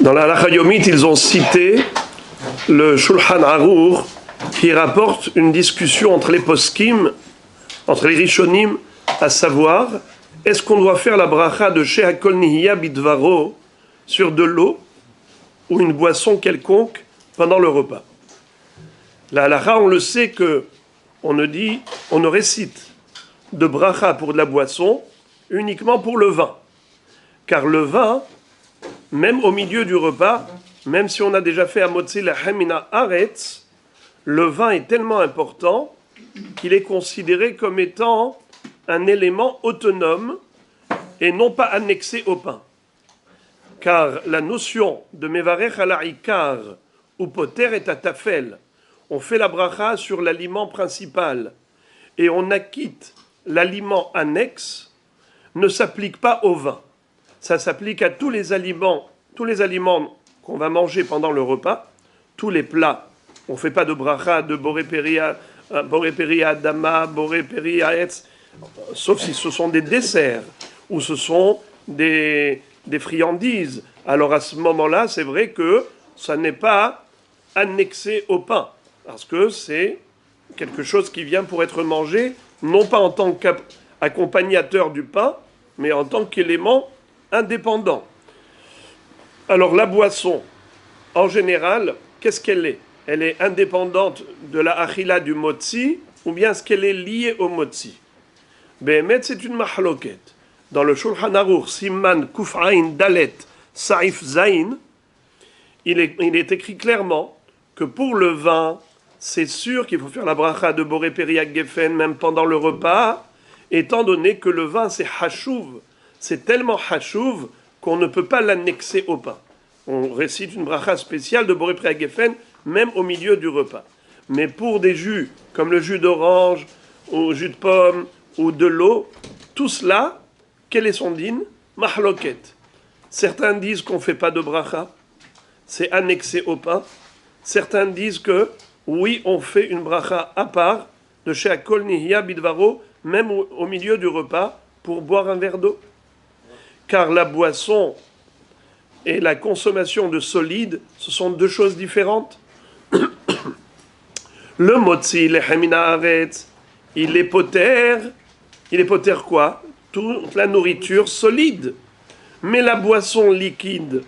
Dans la Halakha Yomit, ils ont cité le Shulchan Aruch qui rapporte une discussion entre les poskim, entre les rishonim, à savoir, est-ce qu'on doit faire la bracha de Sheh Hakol Nihya Bidvaro sur de l'eau ou une boisson quelconque pendant le repas. La halakha, on le sait que on ne récite de bracha pour de la boisson uniquement pour le vin. Car le vin, même au milieu du repas, même si on a déjà fait Amotzi Lahem Mina Haaretz, le vin est tellement important qu'il est considéré comme étant un élément autonome et non pas annexé au pain. Car la notion de Mevarech ala Ikar ou Poter est à Tafel. On fait la bracha sur l'aliment principal et on acquitte l'aliment annexe, ne s'applique pas au vin. Ça s'applique à tous les aliments qu'on va manger pendant le repas, tous les plats. On ne fait pas de bracha, de boré peria adama, boré peria etz, sauf si ce sont des desserts ou ce sont des friandises. Alors à ce moment-là, c'est vrai que ça n'est pas annexé au pain, parce que c'est quelque chose qui vient pour être mangé, non pas en tant qu'accompagnateur du pain, mais en tant qu'élément indépendant. Alors la boisson, en général, qu'est-ce qu'elle est? Elle est indépendante de la achila du motzi, ou bien est-ce qu'elle est liée au motzi? Behemet, c'est une mahloket. Dans le Shulchan Aruch, Siman Kuf'ain Dalet Saif Zain, il est écrit clairement que pour le vin, c'est sûr qu'il faut faire la bracha de Boré Periak Geffen même pendant le repas, étant donné que le vin c'est hashuv, c'est tellement hashuv qu'on ne peut pas l'annexer au pain. On récite une bracha spéciale de Boré Periak Geffen même au milieu du repas. Mais pour des jus comme le jus d'orange, ou jus de pomme, ou de l'eau, tout cela, quel est son din? Mahloket. Certains disent qu'on ne fait pas de bracha, c'est annexé au pain. Certains disent que oui, on fait une bracha à part de Sheh Hakol Nihya Bidvaro, même au milieu du repas, pour boire un verre d'eau. Car la boisson et la consommation de solides, ce sont deux choses différentes. Le motzi, le Mina Haaretz, il est poter quoi? Toute la nourriture solide. Mais la boisson liquide,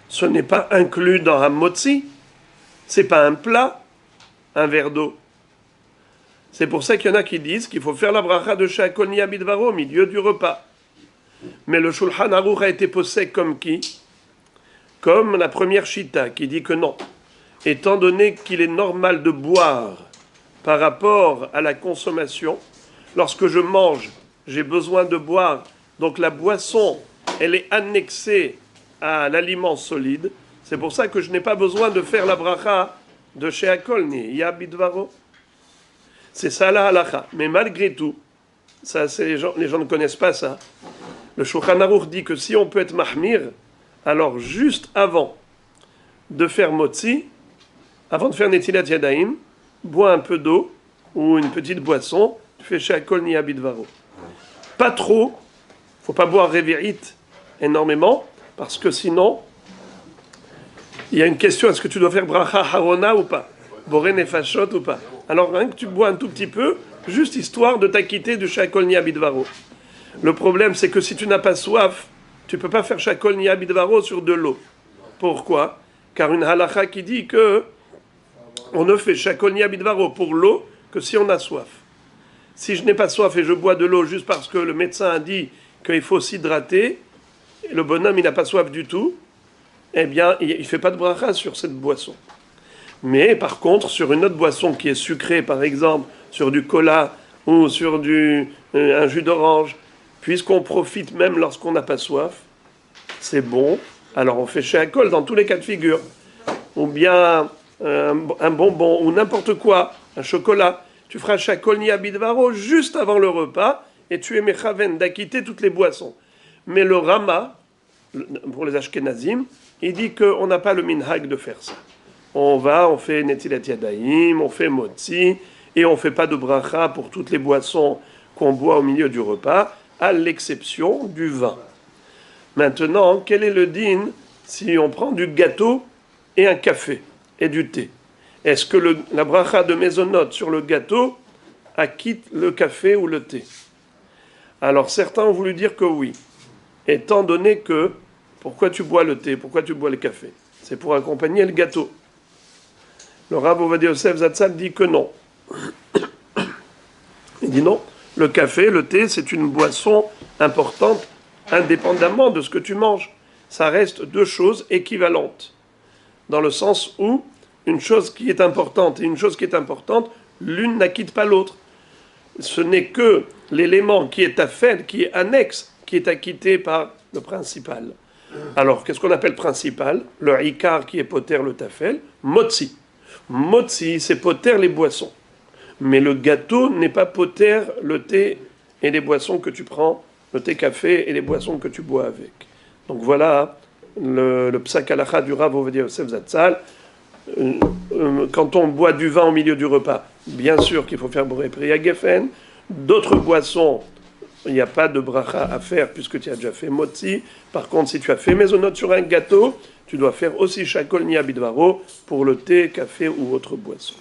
ce n'est pas inclus dans un motzi. C'est pas un plat, un verre d'eau. C'est pour ça qu'il y en a qui disent qu'il faut faire la bracha de Sheh Hakol Nihya Bidvaro au milieu du repas. Mais le Shulchan Aruch a été posé comme qui? Comme la première Shita qui dit que non. Étant donné qu'il est normal de boire par rapport à la consommation, lorsque je mange, j'ai besoin de boire. Donc la boisson, elle est annexée à l'aliment solide. C'est pour ça que je n'ai pas besoin de faire la bracha de Sheh Hakol Nihya Bidvaro. C'est ça la halakha. Mais malgré tout, ça, les gens ne connaissent pas ça. Le Shulchan Aruch dit que si on peut être mahmir, alors juste avant de faire motzi, avant de faire netilat yadayim, bois un peu d'eau ou une petite boisson, tu fais Sheh Hakol Nihya Bidvaro. Pas trop, faut pas boire révérite énormément, parce que sinon, il y a une question, est-ce que tu dois faire bracha harona ou pas? Boré nefashot ou pas? Alors rien que tu bois un tout petit peu, juste histoire de t'acquitter du Sheh Hakol Nihya Bidvaro. Le problème, c'est que si tu n'as pas soif, tu ne peux pas faire Sheh Hakol Nihya Bidvaro sur de l'eau. Pourquoi? Car une halakha qui dit que on ne fait Sheh Hakol Nihya Bidvaro pour l'eau que si on a soif. Si je n'ai pas soif et je bois de l'eau juste parce que le médecin a dit qu'il faut s'hydrater, et le bonhomme il n'a pas soif du tout, eh bien il ne fait pas de bracha sur cette boisson. Mais par contre, sur une autre boisson qui est sucrée, par exemple, sur du cola ou sur un jus d'orange, puisqu'on profite même lorsqu'on n'a pas soif, c'est bon. Alors on fait Sheh Hakol dans tous les cas de figure. Ou bien un bonbon, ou n'importe quoi, un chocolat. Tu feras Sheh Hakol Nihya Bidvaro juste avant le repas, et tu es mechaven d'acquitter toutes les boissons. Mais le Rama, pour les Ashkenazim, il dit qu'on n'a pas le minhag de faire ça. On fait netilat yadayim, on fait motzi, et on ne fait pas de bracha pour toutes les boissons qu'on boit au milieu du repas, à l'exception du vin. Maintenant, quel est le din si on prend du gâteau et un café et du thé, est-ce que la bracha de Mezonot sur le gâteau acquitte le café ou le thé? Alors certains ont voulu dire que oui, étant donné que, pourquoi tu bois le thé, pourquoi tu bois le café? C'est pour accompagner le gâteau. Le Rav Ovadia Yosef Zatzal dit que non. Il dit non, le café, le thé, c'est une boisson importante, indépendamment de ce que tu manges. Ça reste deux choses équivalentes, dans le sens où une chose qui est importante et une chose qui est importante, l'une n'acquitte pas l'autre. Ce n'est que l'élément qui est tafel, qui est annexe, qui est acquitté par le principal. Alors, qu'est-ce qu'on appelle principal? Le ikar qui est poter le tafel, motzi. Motzi, c'est poter les boissons. Mais le gâteau n'est pas poter le thé et les boissons que tu prends, le thé café et les boissons que tu bois avec. Donc voilà le psak halacha du Rav Ovadia Yosef Zatzal. Quand on boit du vin au milieu du repas, bien sûr qu'il faut faire boré priya geffen. D'autres boissons, il n'y a pas de bracha à faire puisque tu as déjà fait motzi. Par contre, si tu as fait mezonot sur un gâteau, tu dois faire aussi shakol nia bidvaro pour le thé, café ou autre boisson.